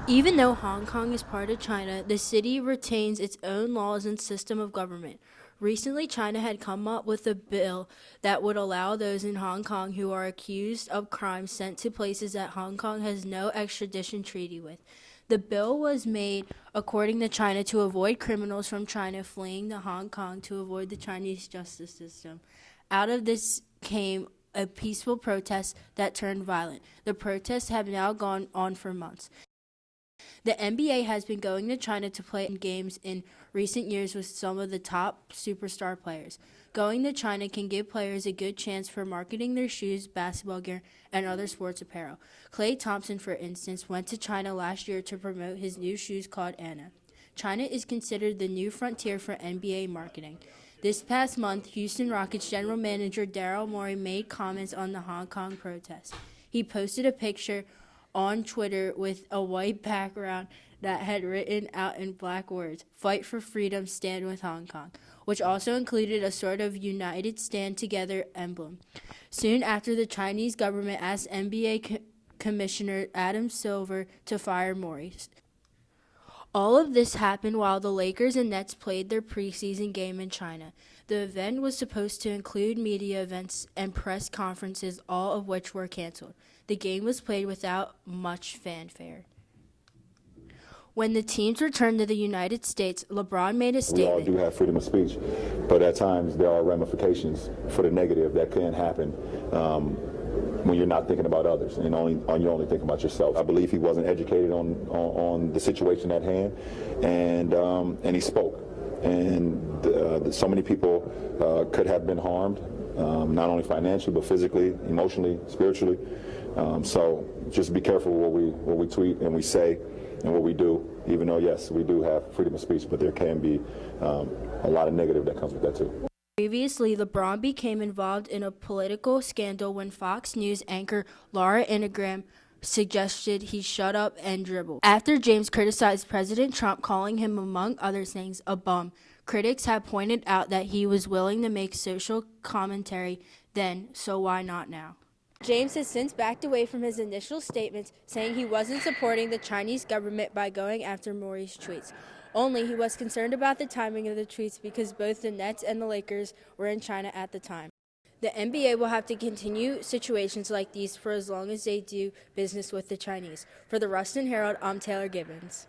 Even though Hong Kong is part of China, the city retains its own laws and system of government. Recently, China had come up with a bill that would allow those in Hong Kong who are accused of crimes sent to places that Hong Kong has no extradition treaty with. The bill was made, according to China, to avoid criminals from China fleeing to Hong Kong to avoid the Chinese justice system. Out of this came a peaceful protest that turned violent. The protests have now gone on for months. The NBA has been going to China to play games in recent years with some of the top superstar players. Going to China can give players a good chance for marketing their shoes, basketball gear, and other sports apparel. Klay Thompson, for instance, went to China last year to promote his new shoes called Anna. China is considered the new frontier for NBA marketing. This past month, Houston Rockets general manager Daryl Morey made comments on the Hong Kong protests. He posted a picture on Twitter with a white background that had written out in black words, "Fight for freedom, stand with Hong Kong," which also included a sort of United Stand Together emblem. Soon after, the Chinese government asked NBA Commissioner Adam Silver to fire Morey. All of this happened while the Lakers and Nets played their preseason game in China. The event was supposed to include media events and press conferences, all of which were canceled. The game was played without much fanfare. When the teams returned to the United States, LeBron made a statement. We all do have freedom of speech, but at times there are ramifications for the negative that can happen when you're not thinking about others and you're only thinking about yourself. I believe he wasn't educated on the situation at hand, and he spoke. And so many people could have been harmed, not only financially, but physically, emotionally, spiritually. So just be careful what we tweet and we say and what we do, even though, yes, we do have freedom of speech, but there can be a lot of negative that comes with that, too. Previously, LeBron became involved in a political scandal when Fox News anchor Laura Ingraham suggested he shut up and dribble. After James criticized President Trump, calling him, among other things, a bum, critics have pointed out that he was willing to make social commentary then, so why not now? James has since backed away from his initial statements, saying he wasn't supporting the Chinese government by going after Morey's tweets. Only he was concerned about the timing of the tweets because both the Nets and the Lakers were in China at the time. The NBA will have to continue situations like these for as long as they do business with the Chinese. For the Ruston Herald, I'm Taylor Gibbons.